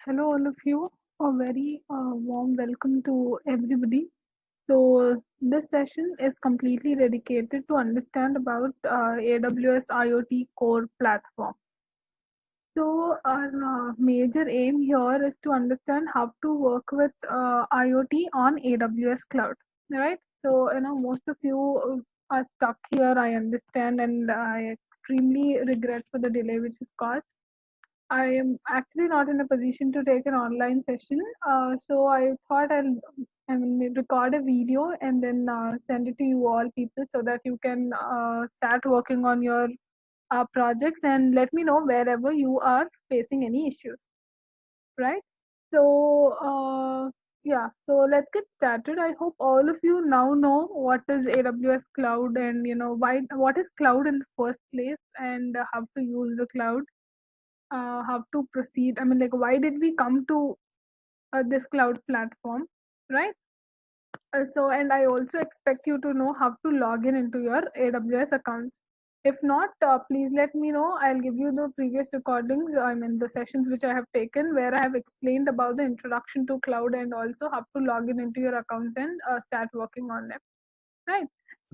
Hello, all of you. A very warm welcome to everybody. So, this session is completely dedicated to understand about AWS IoT core platform. So, our major aim here is to understand how to work with IoT on AWS cloud, right? So, most of you are stuck here. I understand, and I extremely regret for the delay which is caused. I am actually not in a position to take an online session, so I thought record a video and then send it to you all people so that you can start working on your projects and let me know wherever you are facing any issues, right? So yeah, so let's get started. I hope all of you now know what is AWS cloud and why what is cloud in the first place and how to use the cloud, how to proceed. I mean, like, why did we come to this cloud platform, right? And I also expect you to know how to log in into your AWS accounts. If not, please let me know. I'll give you the previous recordings, I mean, the sessions which I have taken where I have explained about the introduction to cloud and also how to log in into your accounts and start working on them, right?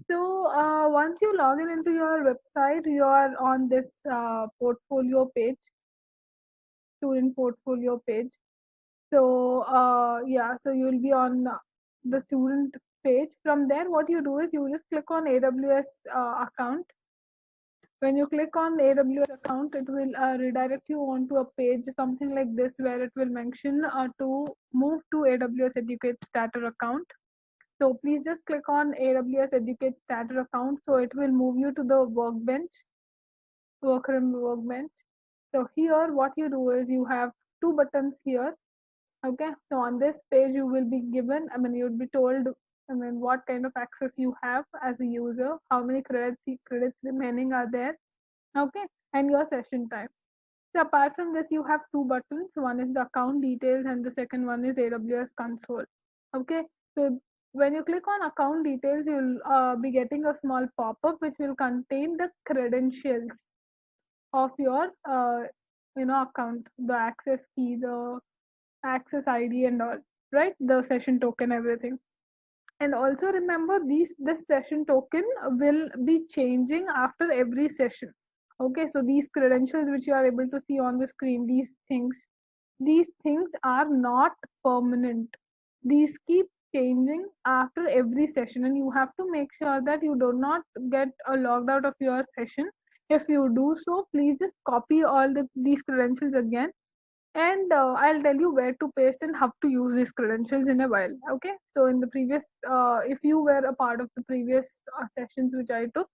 So, once you log in into your website, you are on this portfolio page, student portfolio page. So yeah, so you'll be on the student page. From there, what you do is you just click on AWS account. When you click on AWS account, it will redirect you onto a page, something like this, where it will mention to move to AWS Educate Starter account. So please just click on AWS Educate Starter account. So it will move you to the workbench, workroom workbench. So here, what you do is you have two buttons here. Okay, so on this page you will be given, I mean, you'll be told, I mean, what kind of access you have as a user, how many credits remaining are there, okay, and your session time. So apart from this, you have two buttons. One is the account details, and the second one is AWS console. Okay, so when you click on account details, you'll be getting a small pop-up which will contain the credentials of your account, the access key, the access ID and all, right? The session token, everything. And also remember this session token will be changing after every session. Okay, so these credentials which you are able to see on the screen, these things are not permanent. These keep changing after every session, and you have to make sure that you do not get logged out of your session. If you do so, please just copy all these credentials again, and I'll tell you where to paste and how to use these credentials in a while. Okay, so in the previous if you were a part of the previous sessions which I took,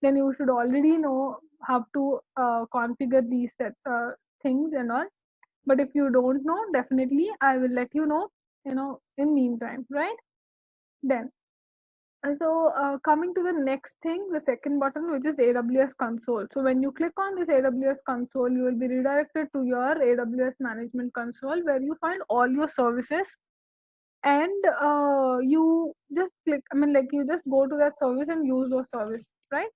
then you should already know how to configure these things and all. But if you don't know, definitely I will let you know, in meantime, right? Then so coming to the next thing, the second button, which is AWS console. So when you click on this AWS console, you will be redirected to your AWS management console where you find all your services, and you just click, I mean, like, you just go to that service and use those service, right?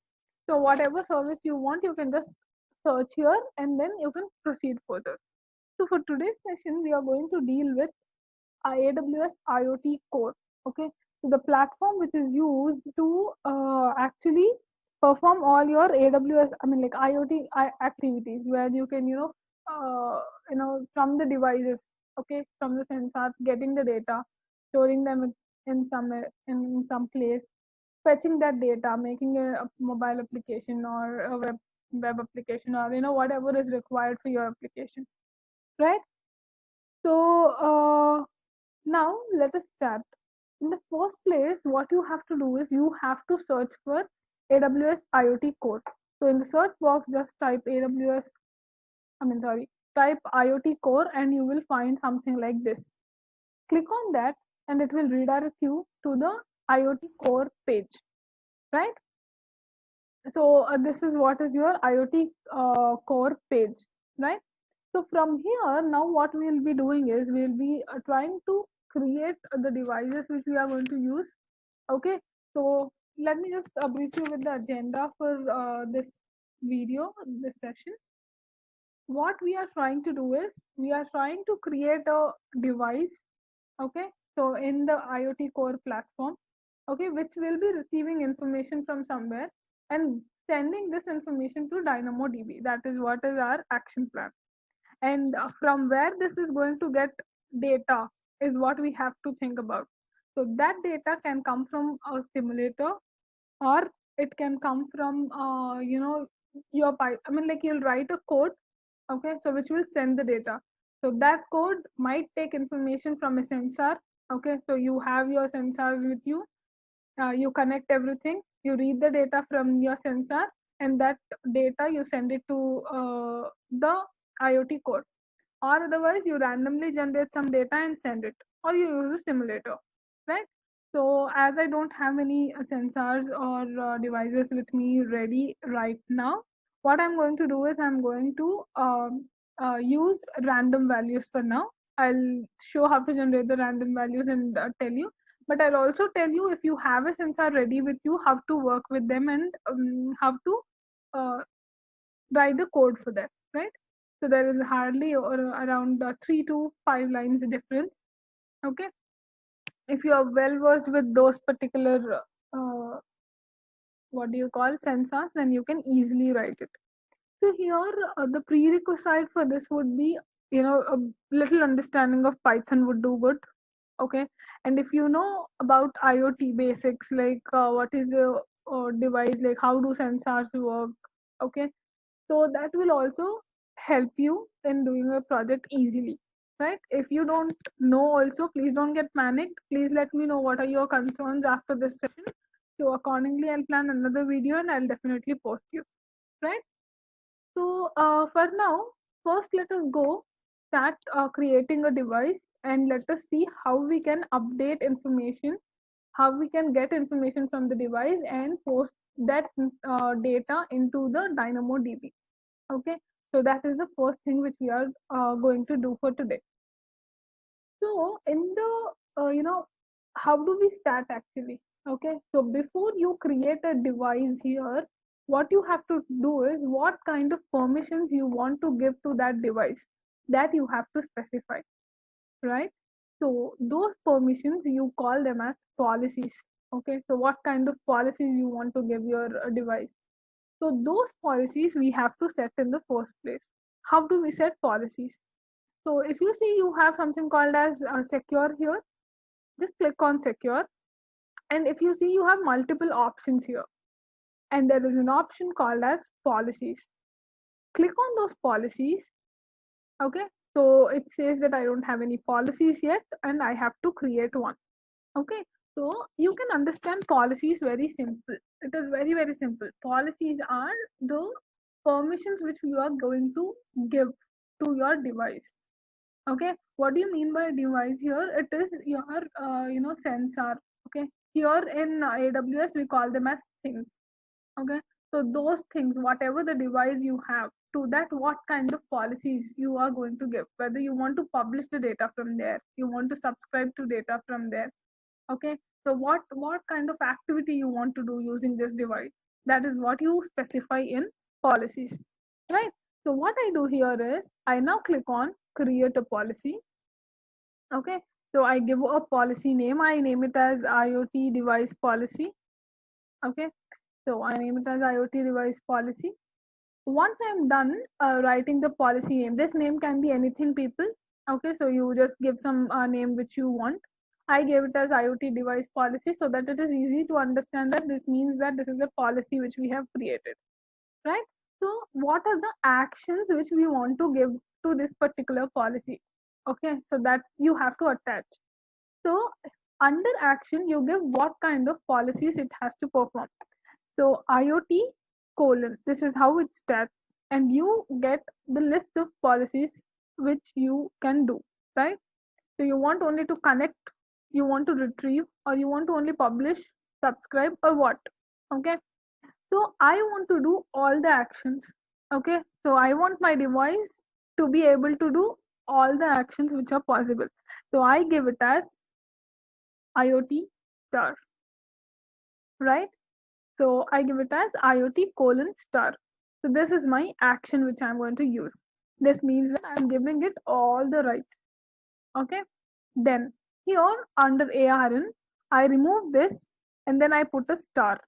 So whatever service you want, you can just search here and then you can proceed further. So for today's session, we are going to deal with AWS IoT Core. Okay, so the platform which is used to actually perform all your AWS, I mean, like, IoT activities, where you can, from the devices, okay, from the sensors, getting the data, storing them in some place, fetching that data, making a mobile application or a web application, or whatever is required for your application, right? So now let us start. In the first place, what you have to do is you have to search for AWS IoT Core. So in the search box, just type AWS, I mean, sorry, type IoT Core and you will find something like this. Click on that and it will redirect you to the IoT Core page, right? So this is what is your IoT Core page, right? So from here, now what we'll be doing is we'll be trying to create the devices which we are going to use. Okay, so let me just brief you with the agenda for this video, this session. what we are trying to do is we are trying to create a device, okay, so in the IoT core platform, okay, which will be receiving information from somewhere and sending this information to DynamoDB. That is what is our action plan. And from where this is going to get data is what we have to think about. So that data can come from a simulator, or it can come from your I mean, like, you'll write a code, okay, so which will send the data. So that code might take information from a sensor, okay, so you have your sensors with you, you connect everything, you read the data from your sensor, and that data you send it to the IoT code, or otherwise you randomly generate some data and send it, or you use a simulator, right? So as I don't have any sensors or devices with me ready right now, what I'm going to do is I'm going to use random values for now. I'll show how to generate the random values and tell you, but I'll also tell you, if you have a sensor ready with you, how to work with them, and how to uh, write the code for that, right? So there is hardly around 3 to 5 lines difference. Okay, if you are well versed with those particular what do you call sensors, then you can easily write it. So here the prerequisite for this would be, a little understanding of Python would do good. Okay, and if you know about IoT basics, like what is the device, like how do sensors work, okay, so that will also help you in doing a project easily, right? If you don't know also, please don't get panicked. Please let me know what are your concerns after this session, so accordingly I'll plan another video and I'll definitely post you, right? So for now, first let us go start creating a device, and let us see how we can update information, how we can get information from the device and post that data into the DynamoDB. Okay, so that is the first thing which we are going to do for today. So in the how do we start actually? Okay, so before you create a device here, what you have to do is what kind of permissions you want to give to that device, that you have to specify, right? So those permissions you call them as policies. Okay, so what kind of policies you want to give your device, so those policies we have to set in the first place. How do we set policies? So if you see, you have something called as secure here. Just click on secure. And if you see, you have multiple options here. And there is an option called as policies. Click on those policies. Okay. So it says that I don't have any policies yet and I have to create one. Okay. So you can understand policies very simple. It is very, very simple. Policies are the permissions which you are going to give to your device. Okay, what do you mean by device here? It is your sensor. Okay, here in AWS we call them as things. Okay, so those things, whatever the device you have, to that what kind of policies you are going to give, whether you want to publish the data from there, you want to subscribe to data from there. Okay, so what kind of activity you want to do using this device, that is what you specify in policies, right? So what I do here is I now click on create a policy. Okay, so I give a policy name, I name it as IoT device policy. Okay, so I name it as IoT device policy. Once I'm done writing the policy name, this name can be anything, people. Okay, so you just give some name which you want. I gave it as IoT device policy so that it is easy to understand that this means that this is a policy which we have created, right? So what are the actions which we want to give to this particular policy? Okay, so that you have to attach. So under action you give what kind of policies it has to perform. So IoT colon, this is how it starts, and you get the list of policies which you can do, right? So you want only to connect, you want to retrieve, or you want to only publish, subscribe, or what? Okay, so I want to do all the actions. Okay, so I want my device to be able to do all the actions which are possible. So I give it as IoT star, right? So I give it as IoT colon star. So this is my action which I'm going to use. This means that I'm giving it all the rights. Okay. Then here under ARN, I remove this and then I put a star.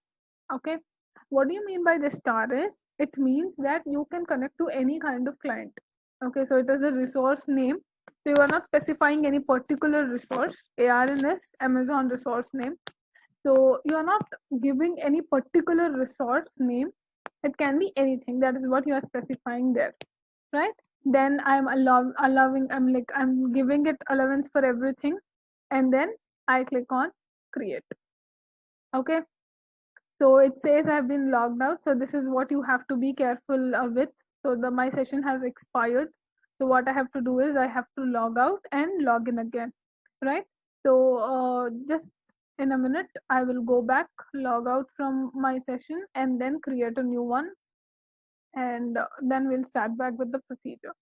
Okay. What do you mean by this star is it means that you can connect to any kind of client. Okay. So it is a resource name. So you are not specifying any particular resource. ARN is Amazon resource name. So you are not giving any particular resource name. It can be anything. That is what you are specifying there, right? Then I'm giving it allowance for everything, and then I click on create. Okay, so it says I've been logged out. So this is what you have to be careful with. So the my session has expired. So what I have to do is I have to log out and log in again, right? So just in a minute, I will go back, log out from my session, and then create a new one, and then we'll start back with the procedure.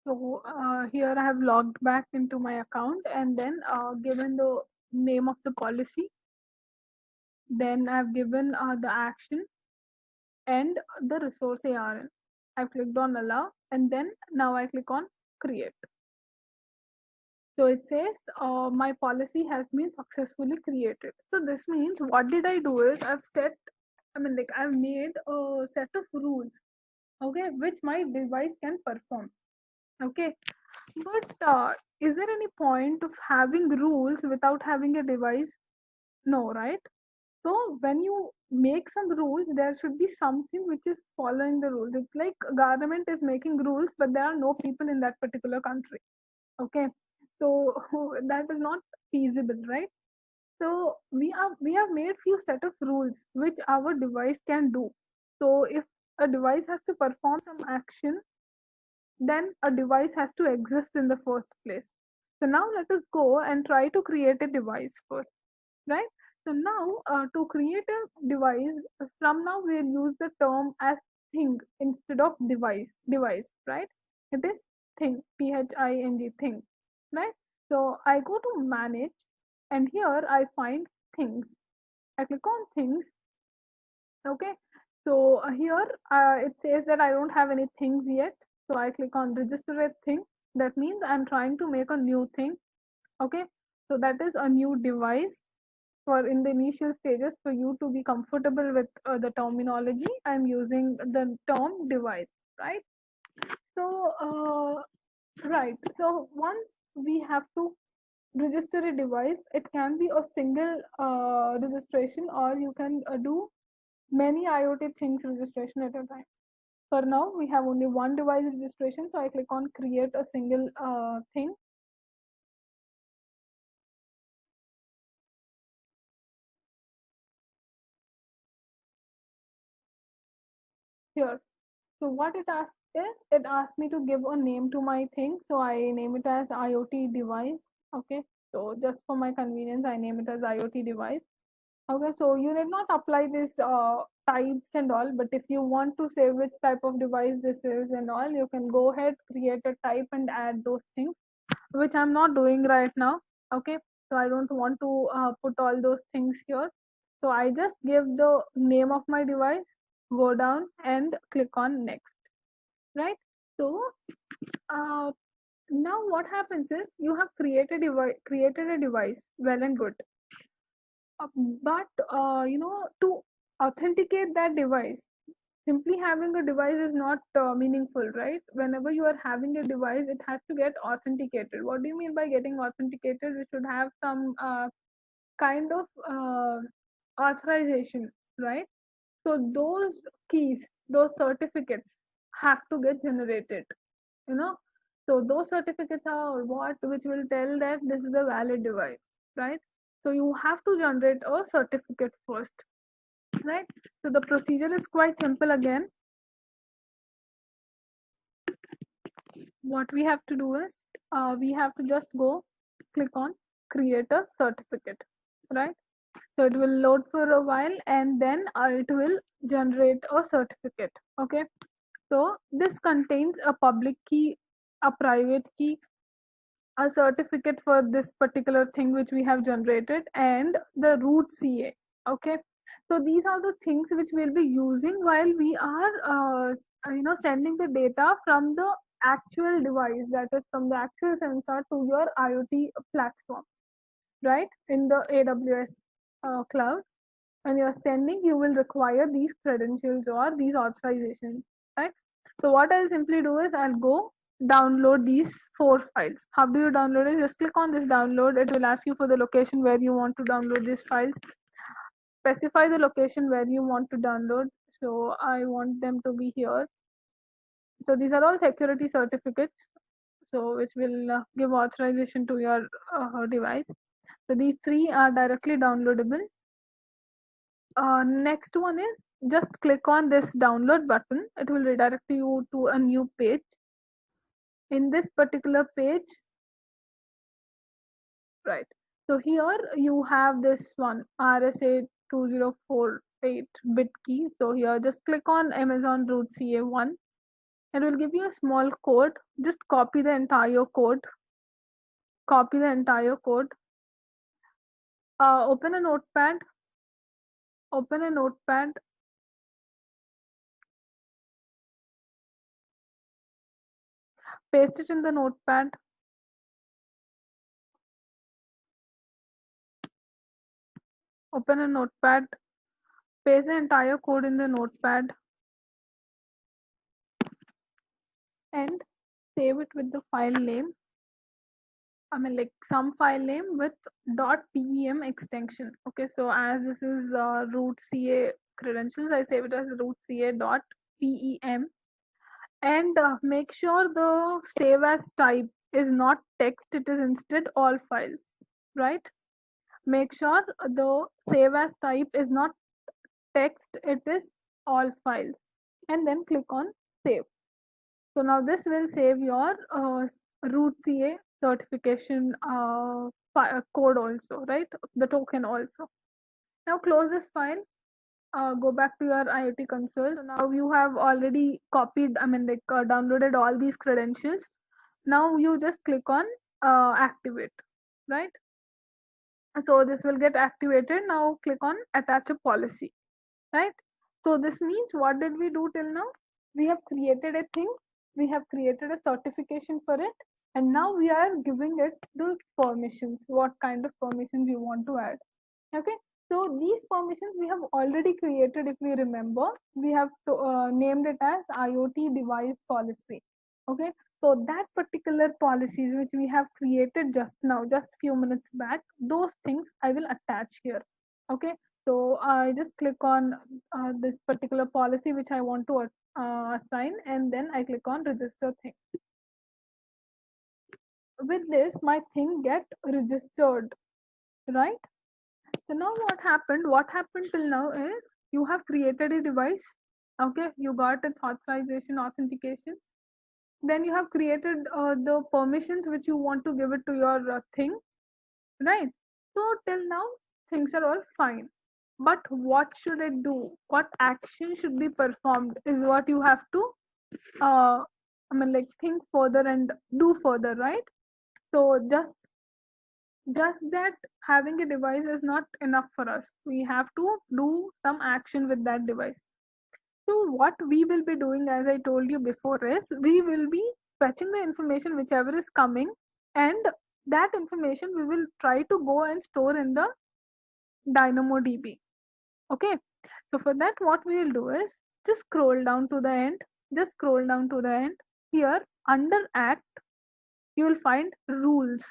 So here I have logged back into my account and then given the name of the policy. Then I've given the action and the resource ARN. I've clicked on allow and then now I click on create. So it says my policy has been successfully created. So this means what did I do is I've made a set of rules, okay, which my device can perform. Okay, but is there any point of having rules without having a device? No, right? So when you make some rules, there should be something which is following the rules. It's like government is making rules, but there are no people in that particular country. Okay, so that is not feasible, right? So we have made few set of rules which our device can do. So if a device has to perform some action, then a device has to exist in the first place. So now let us go and try to create a device first, right? So now to create a device, from now we'll use the term as thing instead of device, right? It is thing, thing, thing, right? So I go to manage and here I find things. I click on things. Okay, so here it says that I don't have any things yet. So I click on register a thing. That means I'm trying to make a new thing. Okay, so that is a new device for in the initial stages for you to be comfortable with the terminology. I'm using the term device, right? So, right. So once we have to register a device, it can be a single registration or you can do many IoT things registration at a time. For now, we have only one device registration, so I click on create a single thing here. So what it asks is, it asks me to give a name to my thing, so I name it as IoT device. Okay, so just for my convenience, I name it as IoT device. Okay, so you need not apply this types and all, but if you want to say which type of device this is and all, you can go ahead, create a type and add those things, which I'm not doing right now. Okay, so I don't want to put all those things here. So I just give the name of my device, go down and click on next, right? So uh, now what happens is you have created a device, well and good. Uh, but to authenticate that device, simply having a device is not meaningful, right? Whenever you are having a device, it has to get authenticated. What do you mean by getting authenticated? We should have some kind of authorization, right? So those keys, those certificates have to get generated, you know. So those certificates are what which will tell that this is a valid device, right? So you have to generate a certificate first, right? So the procedure is quite simple again. What we have to do is we have to just go click on create a certificate, right? So it will load for a while and then it will generate a certificate. Okay, so this contains a public key, a private key, a certificate for this particular thing which we have generated, and the root CA. Okay, so these are the things which we'll be using while we are sending the data from the actual device, that is from the actual sensor to your IoT platform, right, in the AWS cloud. When you're sending, you will require these credentials or these authorizations, right? So what I'll simply do is I'll go download these 4 files. How do you download it? Just click on this download. It will ask you for the location where you want to download these files. Specify the location where you want to download. So I want them to be here. So these are all security certificates, so which will give authorization to your device. So these three are directly downloadable. Next one is just click on this download button. It will redirect you to a new page. In this particular page, right? So here you have this one RSA 2048 bit key. So here just click on Amazon root CA1. It will give you a small code. Just copy the entire code. Copy the entire code. Open a notepad. Open a notepad. Paste it in the notepad. Open a notepad. Paste the entire code in the notepad and save it with the file name. I mean, like some file name with .pem extension. Okay, so as this is root CA credentials, I save it as root CA.pem, and make sure the save as type is not text, it is instead all files, right? Make sure the save as type is not text, it is all files, and then click on save. So now this will save your root CA certification code also, right? The token also. Now close this file. Go back to your IoT console. So now you have already copied, I mean, like downloaded all these credentials. Now you just click on activate, right? So this will get activated. Now click on attach a policy, right? So this means what did we do till now? We have created a thing, we have created a certification for it, and now we are giving it the permissions, what kind of permissions you want to add. Okay, so these permissions we have already created. If we remember, we have named it as IoT device policy. Okay, so that particular policies which we have created just now, just few minutes back, those things I will attach here. Okay, so I just click on this particular policy which I want to assign, and then I click on register thing. With this, my thing get registered, right? So now what happened? What happened till now is you have created a device. Okay, you got its authorization, authentication. Then you have created the permissions which you want to give it to your thing, right? So till now things are all fine. But what should it do? What action should be performed is what you have to, I mean, like think further and do further, right? So just that having a device is not enough for us. We have to do some action with that device. So what we will be doing, as I told you before, is we will be fetching the information whichever is coming, and that information we will try to go and store in the DynamoDB. Okay, so for that what we will do is just scroll down to the end. Just scroll down to the end. Here under act you will find rules.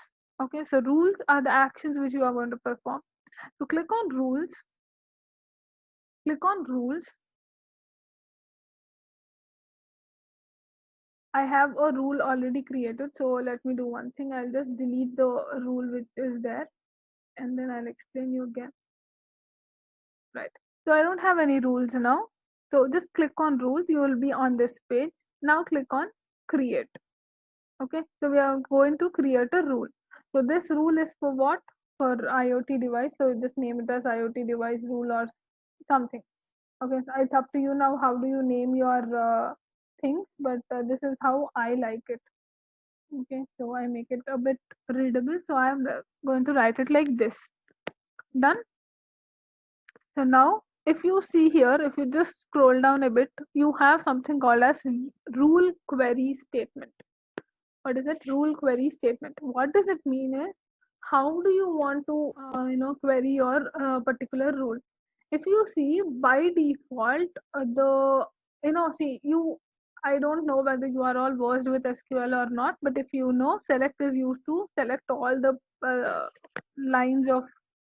Okay, so rules are the actions which you are going to perform. So click on rules. Click on rules. I have a rule already created, so let me do one thing. I'll just delete the rule which is there, and then I'll explain you again. Right. So I don't have any rules now. So just click on rules. You will be on this page. Now click on create. Okay. So we are going to create a rule. So this rule is for what? For IoT device. So just name it as IoT device rule or something. Okay. So it's up to you now. How do you name your things? But this is how I like it. Okay, so I make it a bit readable. So I'm going to write it like this. Done. So now, if you see here, if you just scroll down a bit, you have something called as rule query statement. What is it? Rule query statement. What does it mean is, how do you want to query your particular rule? If you see, by default, the see you, I don't know whether you are all versed with SQL or not, but if you know, select is used to select all the lines of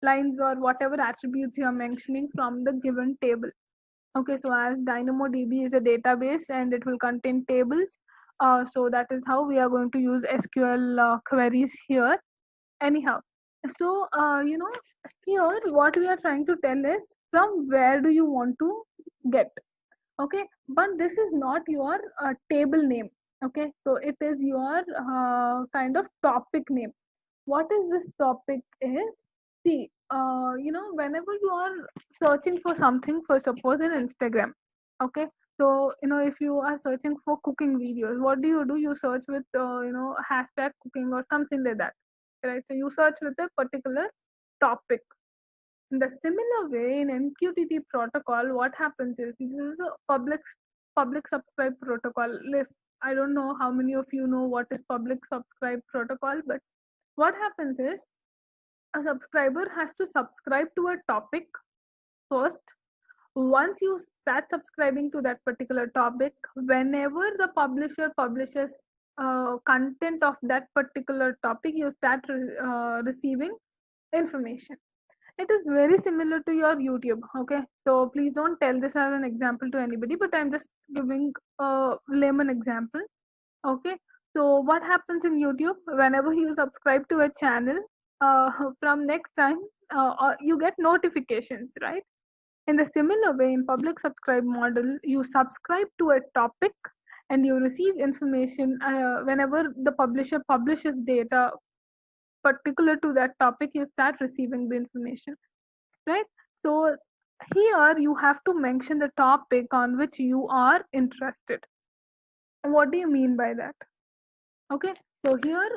lines or whatever attributes you are mentioning from the given table. Okay, so as DynamoDB is a database and it will contain tables, so that is how we are going to use SQL queries here. Anyhow, so here what we are trying to tell is, from where do you want to get? Okay, but this is not your table name. Okay, so it is your kind of topic name. What is this topic is, see, whenever you are searching for something, for suppose in Instagram. Okay, so if you are searching for cooking videos, what do? You search with hashtag cooking or something like that, right? So you search with a particular topic. In the similar way, in MQTT protocol, what happens is, this is a public subscribe protocol. If I don't know how many of you know what is public subscribe protocol, but what happens is, a subscriber has to subscribe to a topic first. Once you start subscribing to that particular topic, whenever the publisher publishes content of that particular topic, you start receiving information. It is very similar to your YouTube. Okay, so please don't tell this as an example to anybody, but I'm just giving a layman example. Okay, so what happens in YouTube, whenever you subscribe to a channel, from next time, you get notifications, right? In the similar way, in public subscribe model, you subscribe to a topic and you receive information whenever the publisher publishes data particular to that topic, you start receiving the information, right? So here you have to mention the topic on which you are interested. What do you mean by that? Okay, so here,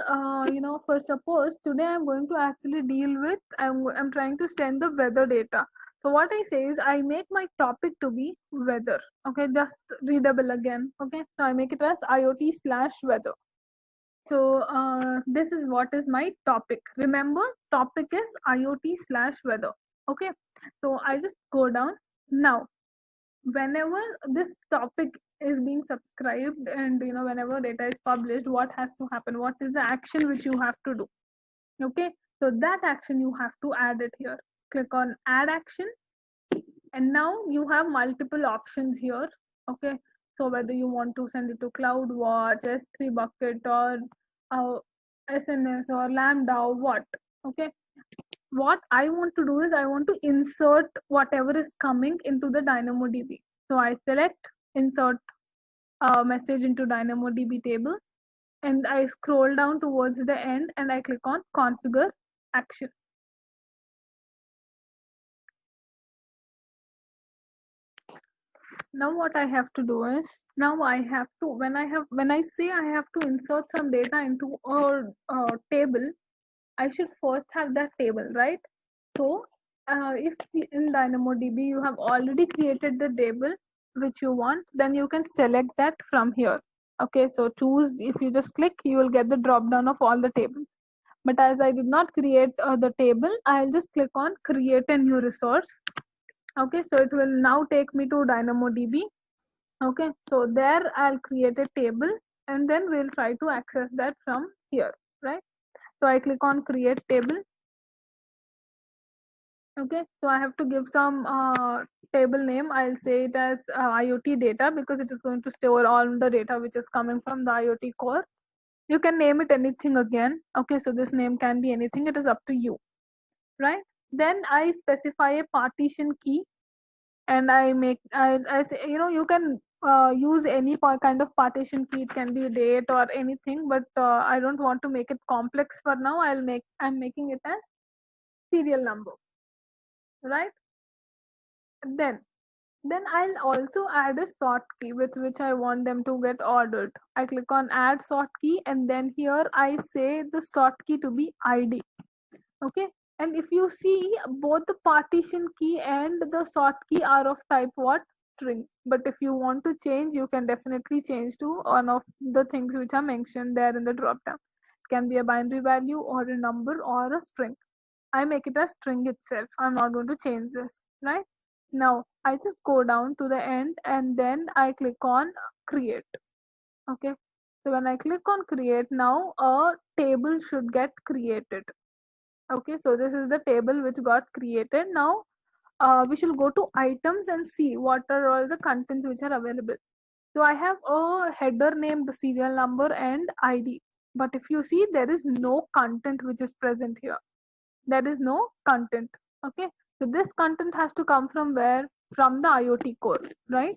for suppose today I'm going to actually deal with, I'm trying to send the weather data. So what I say is, I make my topic to be weather. Okay, just readable again. Okay, so I make it as IoT slash weather. So this is what is my topic. Remember, topic is IoT slash weather. Okay, so I just go down now. Whenever this topic is being subscribed, and whenever data is published, what has to happen? What is the action which you have to do? Okay, so that action you have to add it here. Click on add action, and now you have multiple options here. Okay, so whether you want to send it to CloudWatch, S3 bucket, or uh, SNS or Lambda or what. Okay, what I want to do is, I want to insert whatever is coming into the DynamoDB. So I select insert a message into DynamoDB table, and I scroll down towards the end and I click on configure action. Now what I have to do is, now I have to, when I say I have to insert some data into a table, I should first have that table, right? So if in DynamoDB you have already created the table which you want, then you can select that from here. Okay, so choose, if you just click, you will get the drop down of all the tables. But as I did not create the table, I'll just click on create a new resource. Okay, so it will now take me to DynamoDB. Okay, so there I'll create a table, and then we'll try to access that from here, right? So I click on create table. Okay, so I have to give some table name. I'll say it as IoT data, because it is going to store all the data which is coming from the IoT core. You can name it anything again. Okay, so this name can be anything. It is up to you, right? Then I specify a partition key, and I say, you can use any kind of partition key. It can be date or anything, but I don't want to make it complex for now. I'm making it as serial number, right? Then Then I'll also add a sort key with which I want them to get ordered. I click on add sort key, and then here I say the sort key to be ID. Okay, and if you see, both the partition key and the sort key are of type what? String. But if you want to change, you can definitely change to one of the things which are mentioned there in the drop down. It can be a binary value or a number or a string. I make it a string itself. I'm not going to change this, right? Now I just go down to the end, and then I click on create. Okay, so when I click on create, now a table should get created. Okay, so this is the table which got created. Now we should go to items and see what are all the contents which are available. So I have a header name, the serial number and ID. But if you see, there is no content which is present here. There is no content. Okay, so this content has to come from where? From the IoT core, right?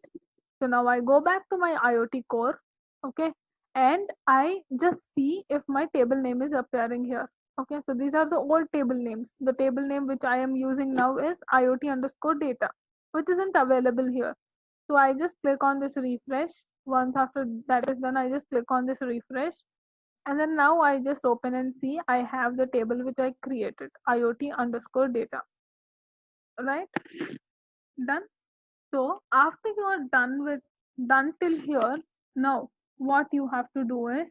So now I go back to my IoT core, okay, and I just see if my table name is appearing here. Okay, so these are the old table names. The table name which I am using now is IoT underscore data, which isn't available here. So I just click on this refresh. Once after that is done, I just click on this refresh. And then now I just open and see I have the table which I created, IoT underscore data, right? Done. So after you are done till here, now what you have to do is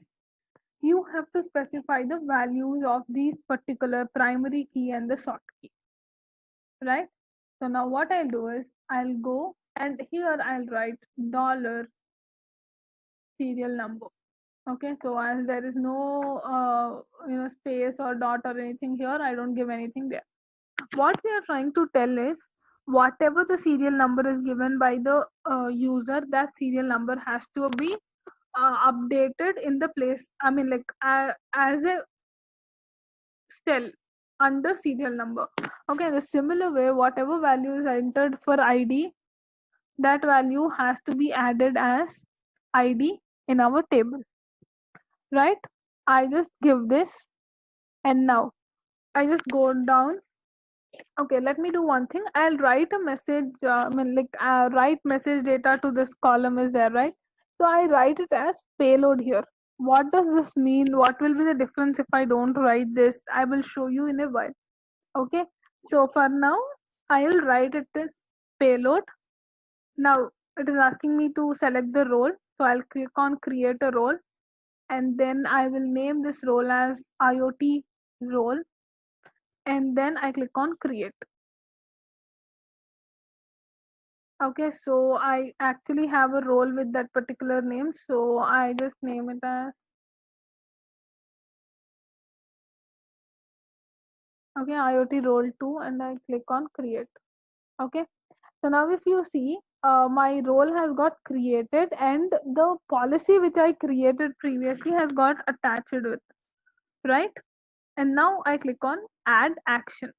you have to specify the values of these particular primary key and the sort key, right? So now what I'll do is I'll go and here I'll write dollar serial number. Okay, so as there is no space or dot or anything here, I don't give anything there. What we are trying to tell is whatever the serial number is given by the user, that serial number has to be updated in the place, I mean, like as a cell under serial number. Okay, the similar way, whatever value is entered for ID, that value has to be added as ID in our table, right? I just give this, and now I just go down. Okay, let me do one thing. I'll write a message, write message data to this column is there, right? So I write it as payload here. What does this mean? What will be the difference if I don't write this? I will show you in a while. Okay, so for now, I'll write it as payload. Now it is asking me to select the role. So I'll click on create a role, and then I will name this role as IoT role, and then I click on create. Okay, so I actually have a role with that particular name, so I just name it as IoT role 2, and I click on create. Okay, so now if you see, my role has got created, and the policy which I created previously has got attached with, right? And now I click on add action.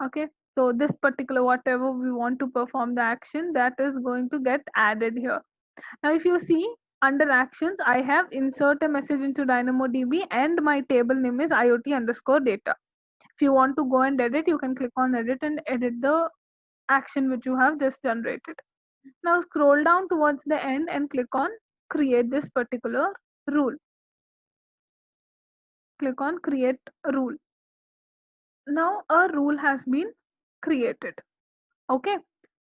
Okay, so this particular whatever we want to perform the action, that is going to get added here. Now, if you see under actions, I have insert a message into DynamoDB, and my table name is IoT underscore data. If you want to go and edit, you can click on edit and edit the action which you have just generated. Now scroll down towards the end and click on create this particular rule. Click on create rule. Now a rule has been created. Okay,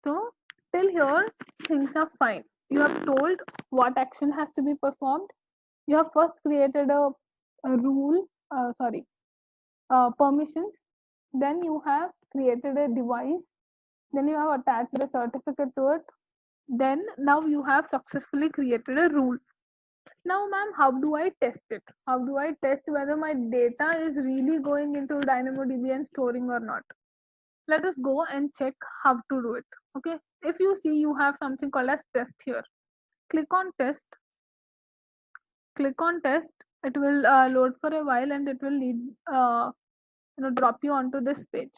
so till here things are fine. You have told what action has to be performed. You have first created a rule, permissions. Then you have created a device. Then you have attached a certificate to it. Then now you have successfully created a rule. Now, ma'am, how do I test it? How do I test whether my data is really going into DynamoDB and storing or not? Let us go and check how to do it. Okay, if you see, you have something called as test here. Click on test. Click on test. It will load for a while, and it will lead drop you onto this page.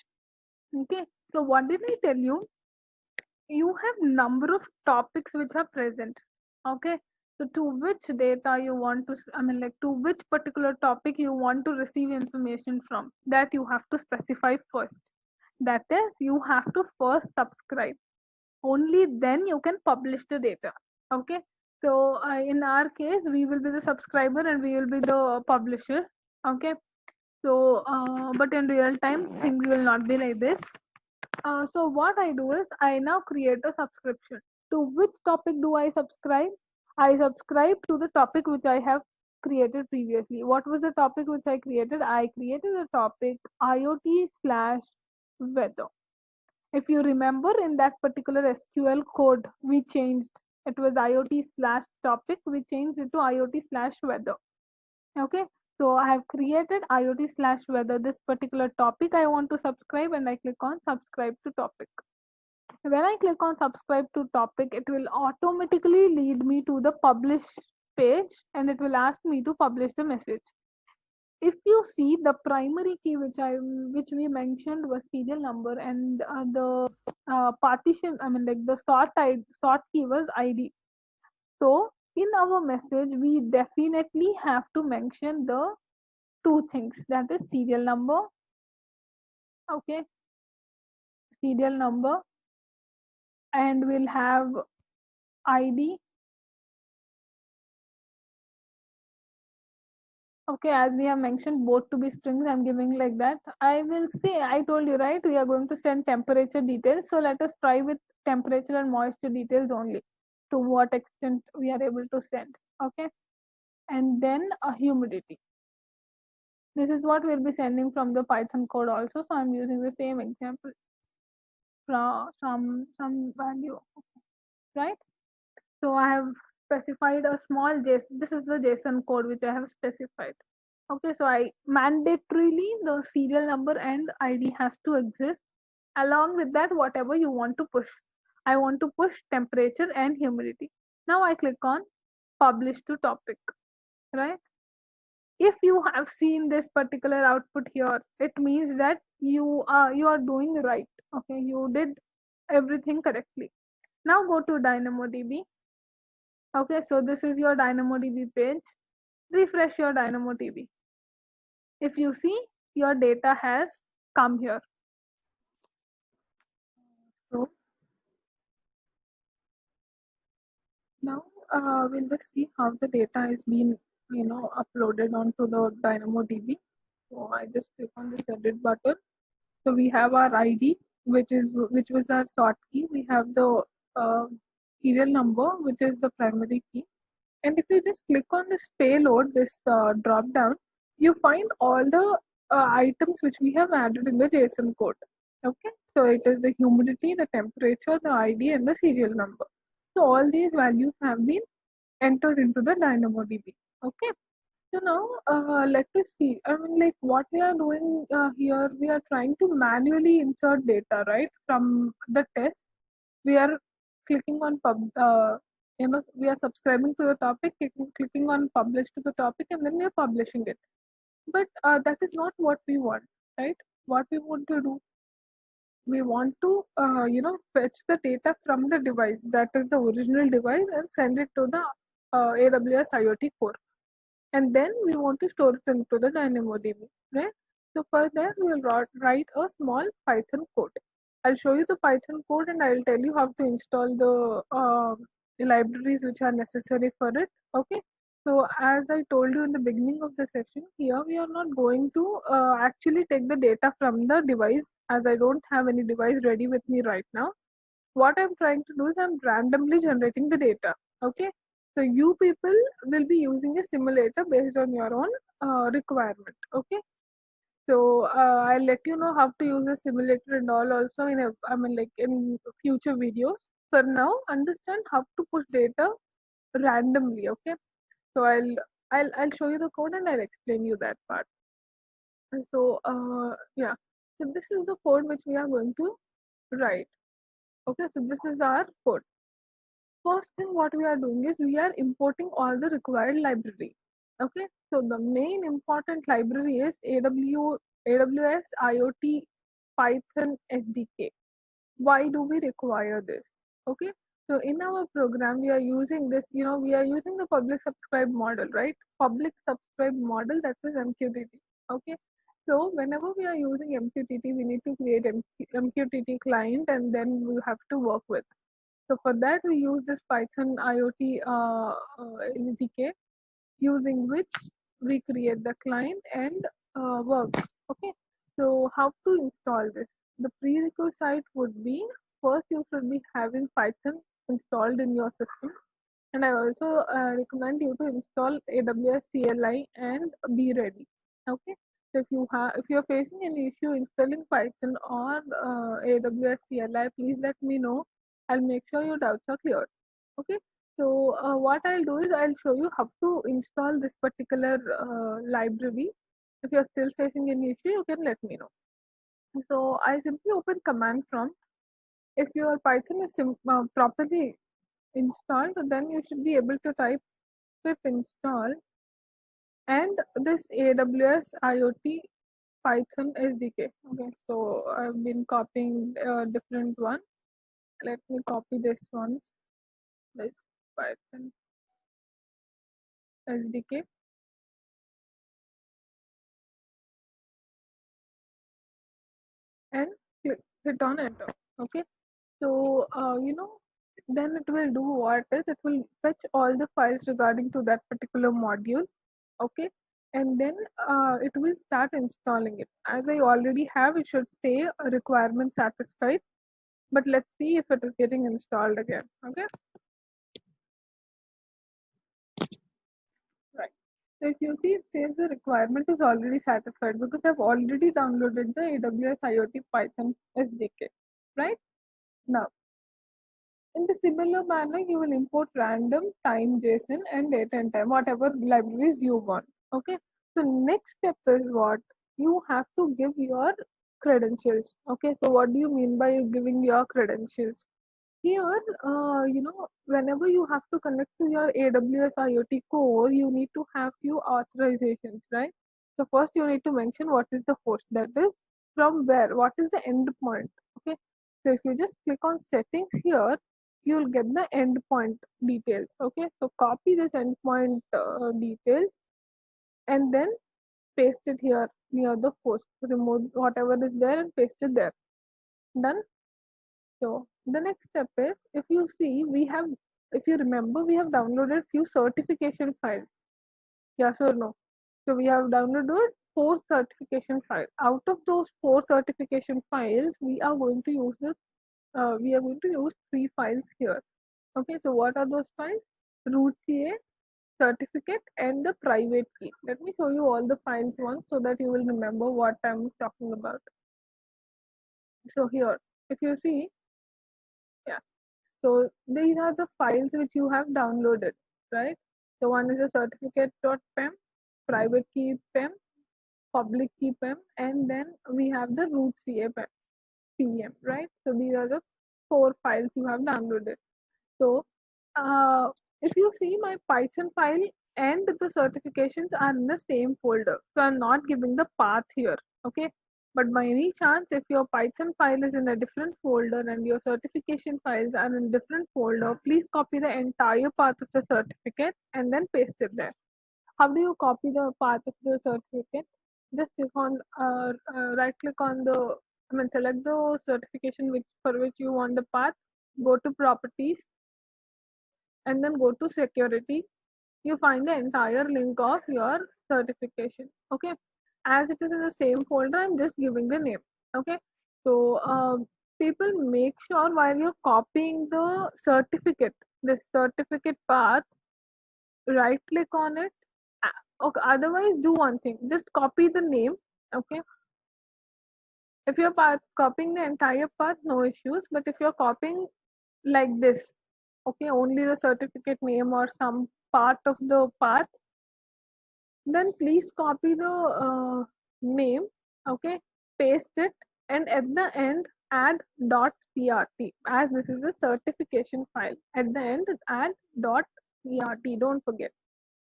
Okay, so what did I tell you? You have number of topics which are present. Okay, so to which data you want to, I mean, like to which particular topic you want to receive information from, that you have to specify first. That is, you have to first subscribe. only then you can publish the data. Okay, so in our case we will be the subscriber and we will be the publisher. Okay, so but in real time things will not be like this. So what I do is I now create a subscription. To which topic do I subscribe? I subscribe to the topic which I have created previously. What was the topic which I created? I created a topic IoT slash weather. If you remember, in that particular SQL code we changed, it was IoT slash topic, we changed it to IoT slash weather. Okay, so I have created IoT slash weather, this particular topic I want to subscribe, and I click on subscribe to topic. When I click on subscribe to topic, it will automatically lead me to the publish page and it will ask me to publish the message. If you see, the primary key which we mentioned was serial number, and the partition, I mean like the sort key was ID. So in our message we definitely have to mention the two things, that is serial number. Okay, serial number, and we'll have ID. Okay, as we have mentioned both to be strings, I'm giving like that. I will say, I told you, right, we are going to send temperature details. So let us try with temperature and moisture details only, to what extent we are able to send. Okay, and then a humidity. This is what we'll be sending from the Python code also. So I'm using the same example from some value, right? So I have specified a small JSON. This is the JSON code which I have specified. Okay, so I mandatorily the serial number and ID has to exist. Along with that, whatever you want to push. I want to push temperature and humidity. Now I click on publish to topic, right? If you have seen this particular output here, it means that you are doing right. Okay, you did everything correctly. Now go to DynamoDB. Okay, so this is your DynamoDB page. Refresh your DynamoDB. If you see, your data has come here. So now we'll just see how the data is being, uploaded onto the DynamoDB. So I just click on this edit button. So we have our ID, which was our sort key. We have the uh, serial number, which is the primary key. And if you just click on this payload, this drop down, you find all the items which we have added in the JSON code. Okay, so it is the humidity, the temperature, the ID, and the serial number. So all these values have been entered into the DynamoDB. Okay, so now let us see. I mean, like what we are doing here, we are trying to manually insert data, right, from the test. We are clicking on we are subscribing to the topic, clicking on publish to the topic, and then we are publishing it. But that is not what we want, right? What we want to do, we want to fetch the data from the device, that is the original device, and send it to the AWS IoT core, and then we want to store it into the DynamoDB, right? So for that, we will write a small Python code. I'll show you the Python code and I'll tell you how to install the libraries which are necessary for it. Okay. So as I told you in the beginning of the session, here we are not going to actually take the data from the device, as I don't have any device ready with me right now. What I'm trying to do is I'm randomly generating the data. Okay. So you people will be using a simulator based on your own requirement. Okay. So I'll let you know how to use the simulator and all also in future videos. For now, understand how to push data randomly. Okay. So I'll show you the code and I'll explain you that part. And so yeah. So this is the code which we are going to write. Okay. So this is our code. First thing what we are doing is we are importing all the required library. Okay, so the main important library is AWS IoT Python SDK. Why do we require this? Okay, so in our program we are using this, we are using the public subscribe model, right? Public subscribe model, that is MQTT. Okay, so whenever we are using MQTT, we need to create MQTT client and then we have to work with. So for that, we use this Python IoT SDK, using which we create the client and work. Okay. So how to install this? The prerequisite would be, first you should be having Python installed in your system, and I also recommend you to install AWS CLI and be ready. Okay. So if you're facing any issue installing Python or AWS CLI, please let me know. I'll make sure your doubts are cleared. Okay. So what I'll do is I'll show you how to install this particular library. If you're still facing any issue, you can let me know. So I simply open command prompt. If your Python is properly installed, then you should be able to type pip install and this AWS IoT Python SDK. Okay, so I've been copying a different one. Let me copy this one, this Python SDK, and hit on enter. Okay, so then it will do what is, it will fetch all the files regarding to that particular module. Okay, and then it will start installing it. As I already have, it should say requirement satisfied, but let's see if it is getting installed again. Okay, right. So if you see, it says the requirement is already satisfied because I've already downloaded the AWS IoT Python SDK. Right now, in the similar manner, you will import random time JSON and date and time, whatever libraries you want. Okay. So next step is what? You have to give your credentials. Okay. So what do you mean by giving your credentials? Here, whenever you have to connect to your AWS IoT core, you need to have few authorizations, right? So first you need to mention what is the host, that is from where, what is the endpoint. Okay. So if you just click on settings here, you'll get the endpoint details. Okay. So copy this endpoint details and then paste it here near the host. Remove whatever is there and paste it there. Done. So the next step is, if you remember, we have downloaded few certification files. Yes or no? So we have downloaded 4 certification files. Out of those 4 certification files, we are going to use 3 files here. Okay, so what are those files? Root CA, certificate, and the private key. Let me show you all the files once so that you will remember what I'm talking about. So here, if you see, yeah. So these are the files which you have downloaded, right? So one is a certificate.pem, private key pem, public key pem, and then we have the root CA PM, right? So these are the 4 files you have downloaded. So uh, if you see, my Python file and the certifications are in the same folder. So I'm not giving the path here. Okay. But by any chance, if your Python file is in a different folder and your certification files are in different folder, please copy the entire path of the certificate and then paste it there. How do you copy the path of the certificate? Just click on right click on select the certification for which you want the path. Go to properties and then go to security. You find the entire link of your certification. Okay, as it is in the same folder, I'm just giving the name. Okay, so people, make sure while you're copying the certificate, this certificate path, right click on it. Okay, otherwise do one thing, just copy the name. Okay, if you're copying the entire path, no issues, but if you're copying like this, okay, only the certificate name or some part of the path, then please copy the name. Okay, paste it, and at the end add .crt, as this is a certification file. At the end add .crt. Don't forget,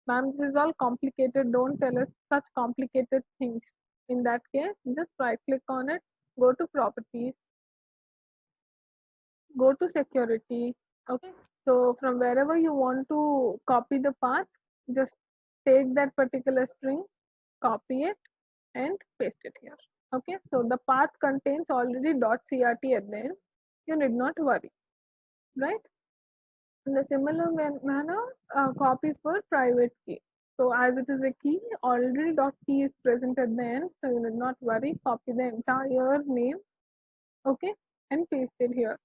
ma'am, this is all complicated, don't tell us such complicated things. In that case, just right click on it, go to properties, go to security. Okay, so from wherever you want to copy the path, just take that particular string, copy it, and paste it here. Okay, so the path contains already .crt at the end. You need not worry. right? In the similar manner, copy for private key. So as it is a key, already dot key is present at the end, so you need not worry. Copy the entire name, okay, and paste it here.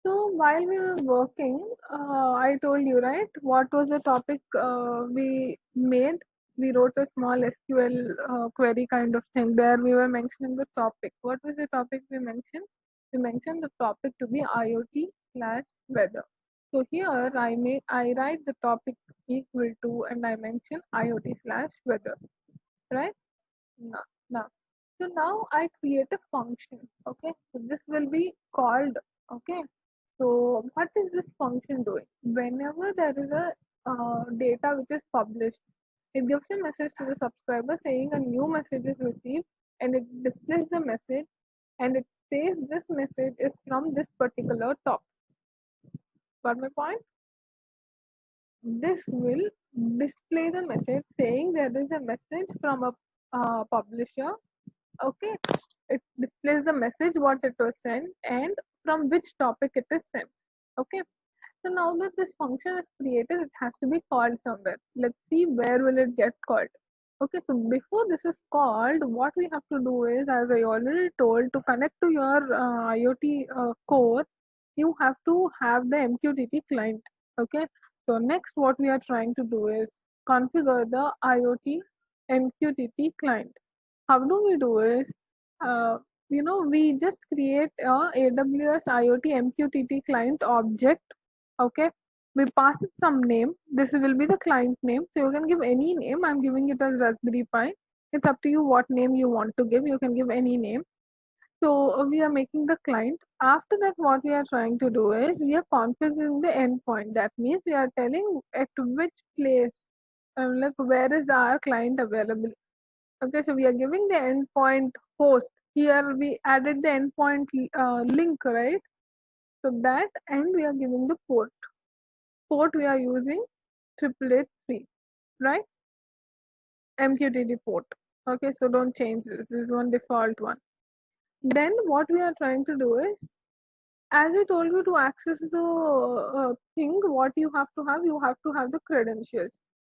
So while we were working, I told you, right, what was the topic we made? We wrote a small SQL query kind of thing. There we were mentioning the topic. What was the topic we mentioned? We mentioned the topic to be IoT slash weather. So here I write the topic equal to and I mention IoT slash weather, right? Now, now, so now I create a function. Okay, so this will be called. Okay, so what is this function doing? Whenever there is a data which is published, it gives a message to the subscriber saying a new message is received, and it displays the message, and it says this message is from this particular topic. Got my point? This will display the message saying there is a message from a publisher. Okay, it displays the message what it was sent and from which topic it is sent. Okay, so now that this function is created, it has to be called somewhere. Let's see where will it get called. Okay, so before this is called, what we have to do is, as I already told, to connect to your IoT core, you have to have the MQTT client. Okay, so next what we are trying to do is configure the IoT MQTT client. How do we do is, uh, we just create a AWS IoT MQTT client object. Okay, we pass it some name. This will be the client name, so you can give any name. I'm giving it as Raspberry Pi. It's up to you what name you want to give. You can give any name. So we are making the client. After that, what we are trying to do is we are configuring the endpoint. That means we are telling at which place, like where is our client available. Okay, so we are giving the endpoint host. Here we added the endpoint link, right? So that, and we are giving the port. Port we are using 888 right? MQTT port. Okay, so don't change this. This is one default one. Then what we are trying to do is, as I told you, to access the thing, what you have to have the credentials.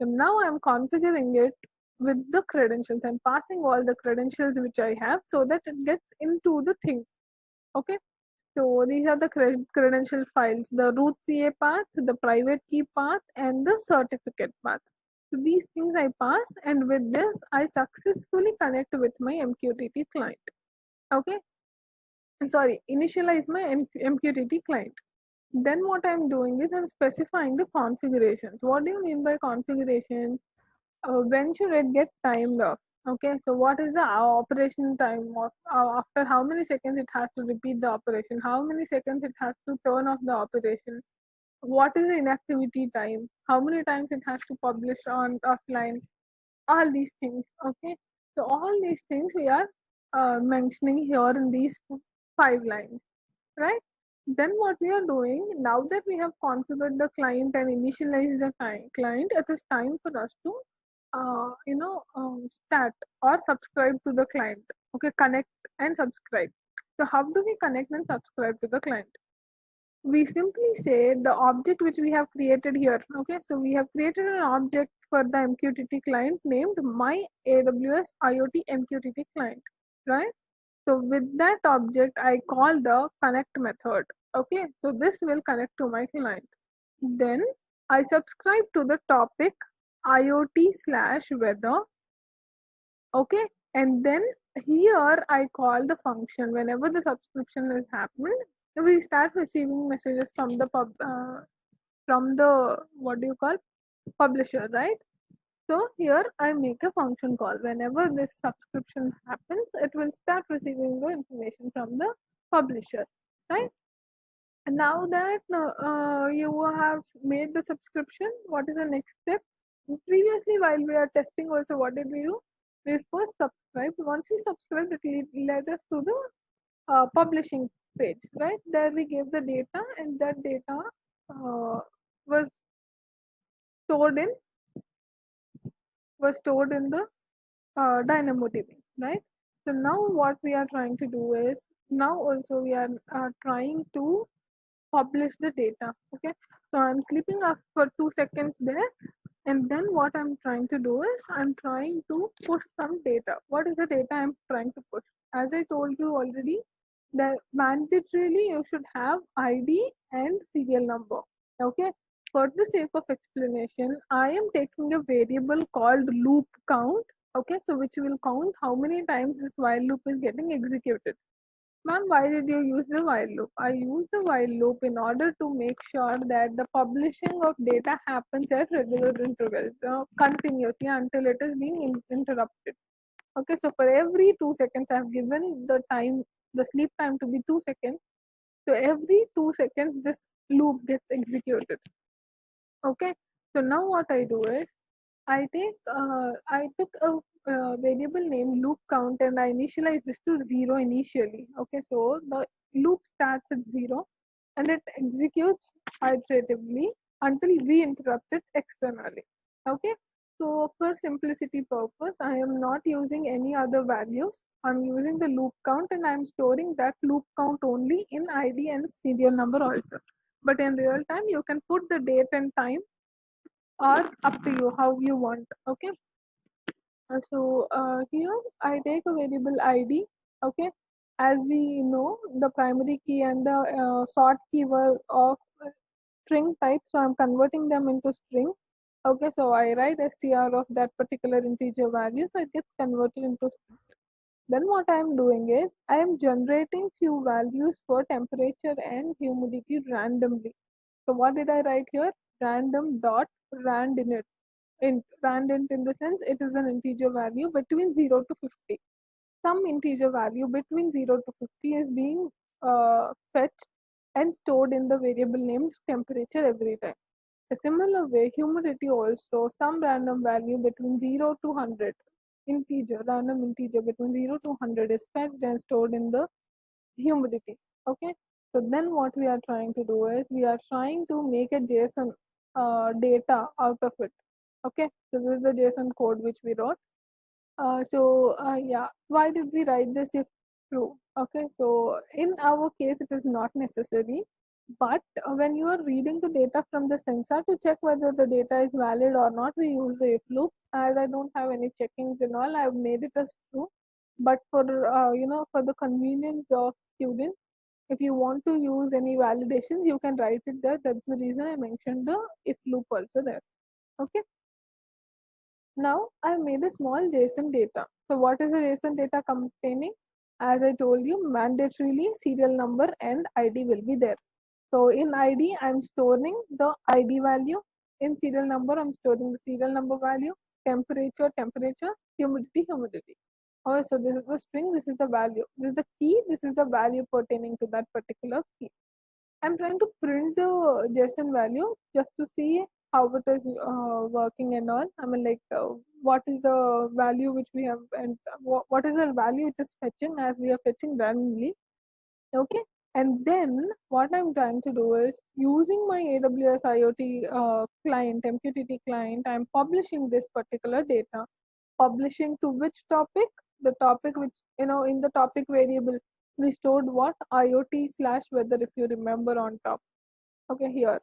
So now I'm configuring it with the credentials. I'm passing all the credentials which I have so that it gets into the thing. Okay. So these are the credential files, the root CA path, the private key path, and the certificate path. So these things I pass, and with this I successfully connect with my MQTT client. Okay, sorry, initialize my MQTT client. Then what I'm doing is I'm specifying the configurations. What do you mean by configurations? When should it get timed off? Okay, so what is the operation time of after how many seconds it has to repeat the operation? How many seconds it has to turn off the operation? What is the inactivity time? How many times it has to publish on offline? All these things. Okay, so all these things we are mentioning here in these 5 lines, right? Then what we are doing, now that we have configured the client and initialized the client, it is time for us to start or subscribe to the client. Okay, connect and subscribe. So how do we connect and subscribe to the client? We simply say the object which we have created here. Okay, so we have created an object for the MQTT client named my AWS IoT MQTT client, right? So with that object, I call the connect method. Okay, so this will connect to my client. Then I subscribe to the topic IoT slash weather. Okay, and then here I call the function. Whenever the subscription has happened, we start receiving messages from the from the, what do you call, publisher, right? So here I make a function call. Whenever this subscription happens, it will start receiving the information from the publisher, right? And now that you have made the subscription, what is the next step? Previously, while we are testing also, what did we do? We first subscribed. Once we subscribed, it led us to the publishing page, right? There we gave the data, and that data was stored in the DynamoDB, right? So now what we are trying to do is, now also we are trying to publish the data. Okay, so I'm sleeping up for 2 seconds there, and then what I'm trying to do is I'm trying to push some data. What is the data I'm trying to push? As I told you already, that mandatorily you should have ID and serial number. Okay, for the sake of explanation, I am taking a variable called loop count. Okay, so which will count how many times this while loop is getting executed. Ma'am, why did you use the while loop? I use the while loop in order to make sure that the publishing of data happens at regular intervals, continuously until it is being interrupted. Okay, so for every 2 seconds, I have given the time, the sleep time to be 2 seconds. So every 2 seconds, this loop gets executed. Okay, so now what I do is I took a variable name loop count and I initialized this to 0 initially. Okay, so the loop starts at 0 and it executes iteratively until we interrupt it externally. Okay, so for simplicity purpose, I am not using any other values. I'm using the loop count and I'm storing that loop count only in ID and serial number also. But in real time, you can put the date and time or up to you how you want. Okay, here I take a variable ID. Okay, as we know, the primary key and the sort key were of string type, so I'm converting them into string. Okay, so I write str of that particular integer value, so it gets converted into string. Then what I am doing is I am generating few values for temperature and humidity randomly. So what did I write here? Random dot rand init. Randint in the sense it is an integer value between 0 to 50. Some integer value between 0 to 50 is being fetched and stored in the variable named temperature every time. A similar way, humidity also, some random value between 0 to 100, random integer between 0 to 100 is fetched and stored in the humidity. Okay, so then what we are trying to do is we are trying to make a JSON data out of it. Okay, so this is the JSON code which we wrote. Yeah, why did we write this if true? Okay, so in our case it is not necessary, but when you are reading the data from the sensor to check whether the data is valid or not, we use the if loop. As I don't have any checkings and all, I've made it as true. But for for the convenience of students, if you want to use any validations, you can write it there. That's the reason I mentioned the if loop also there. Okay. Now I made a small JSON data. So what is the JSON data containing? As I told you, mandatorily serial number and ID will be there. So in ID, I'm storing the ID value. In serial number, I'm storing the serial number value, temperature, humidity. Oh, so this is the string, this is the value. This is the key, this is the value pertaining to that particular key. I'm trying to print the JSON value just to see how it is working and all. I mean, like, what is the value which we have, and what is the value it is fetching as we are fetching randomly. Okay, and then what I'm trying to do is using my AWS IoT client, MQTT client, I'm publishing this particular data. Publishing to which topic? The topic which, in the topic variable, we stored what? IoT slash weather, if you remember on top. Okay, here.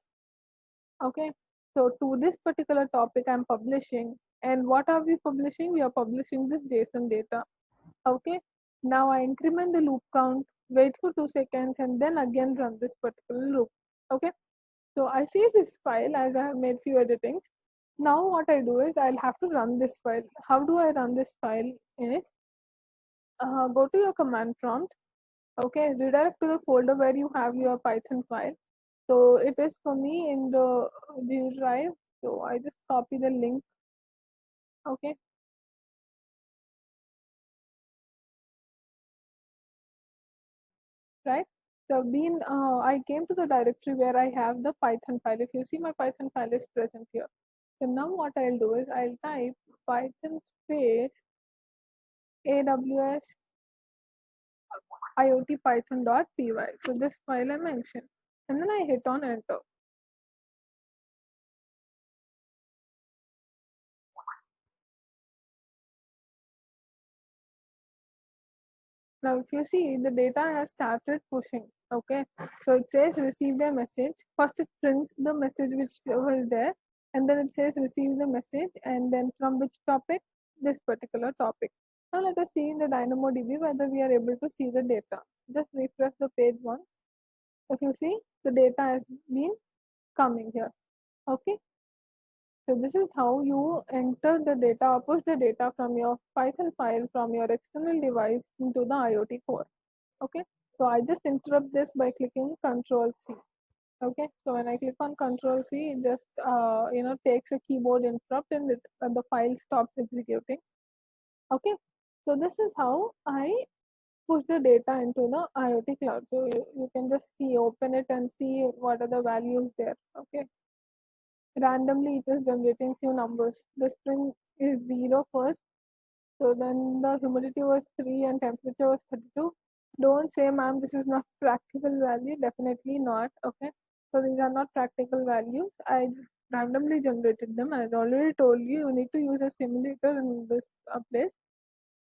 Okay, so to this particular topic, I'm publishing. And what are we publishing? We are publishing this JSON data. Okay, now I increment the loop count, wait for 2 seconds, and then again run this particular loop. Okay, so I save this file as I have made few editings. Now what I do is I'll have to run this file. How do I run this file? Is go to your command prompt. Okay, redirect to the folder where you have your Python file. So it is for me in the drive. So I just copy the link. Okay, right. So I came to the directory where I have the Python file. If you see, my Python file is present here. So now what I'll do is I'll type Python space AWS IoT Python.py. So this file I mentioned, and then I hit on enter. Now, if you see, the data has started pushing. Okay, so it says received a message. First, it prints the message which was there, and then it says receive the message, and then from which topic? This particular topic. Now, let us see in the DynamoDB whether we are able to see the data. Just refresh the page once. If you see, the data has been coming here. Okay, so this is how you enter the data or push the data from your Python file from your external device into the IoT core. Okay, so I just interrupt this by clicking Control C. Okay, so when I click on Control C, it just takes a keyboard interrupt and the file stops executing. Okay, so this is how I push the data into the IoT cloud. So you can just see, open it and see what are the values there. Okay, randomly it is generating few numbers. The string is 0 first, so then the humidity was 3 and temperature was 32. Don't say, ma'am, this is not practical value. Definitely not. Okay, so these are not practical values. I just randomly generated them. As already told you, you need to use a simulator in this place.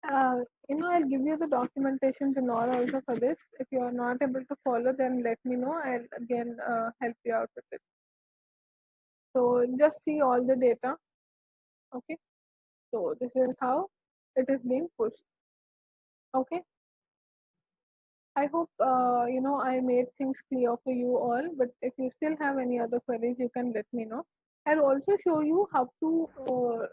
uh, I'll give you the documentation tomorrow also for this. If you are not able to follow, then let me know. I'll again help you out with it. So just see all the data. Okay, so this is how it is being pushed. Okay, I hope I made things clear for you all. But if you still have any other queries, you can let me know. I'll also show you how to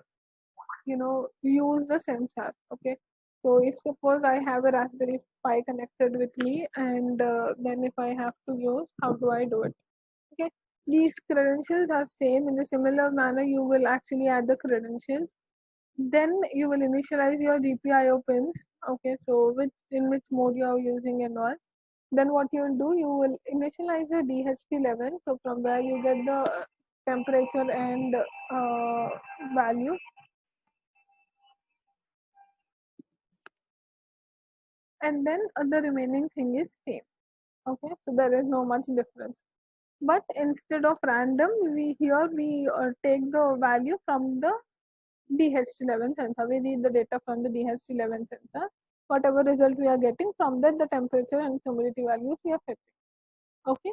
use the sensor. Okay, so if suppose I have a Raspberry Pi connected with me, and then if I have to use, how do I do it? Okay, these credentials are same. In a similar manner, you will actually add the credentials, then you will initialize your GPIO pins. Okay, so which mode you are using and all. Then what you will do, you will initialize the DHT11. So from where you get the temperature and value, and then the remaining thing is same. Okay, so there is no much difference. But instead of random, we take the value from the DHT11 sensor. We read the data from the DHT11 sensor. Whatever result we are getting from that, the temperature and humidity values we are setting. Okay,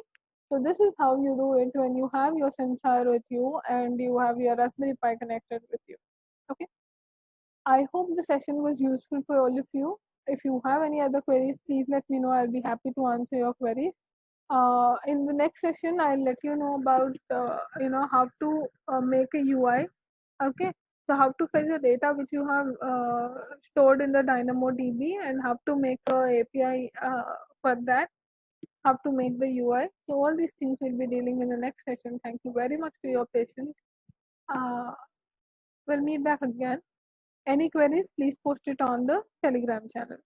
so this is how you do it when you have your sensor with you and you have your Raspberry Pi connected with you. Okay, I hope the session was useful for all of you. If you have any other queries, please let me know. I'll be happy to answer your queries. In the next session, I'll let you know about how to make a UI. Okay, so how to fetch the data which you have stored in the DynamoDB and how to make a API for that, how to make the UI. So all these things we'll be dealing in the next session. Thank you very much for your patience. Uh, we'll meet back again. Any queries, please post it on the Telegram channel.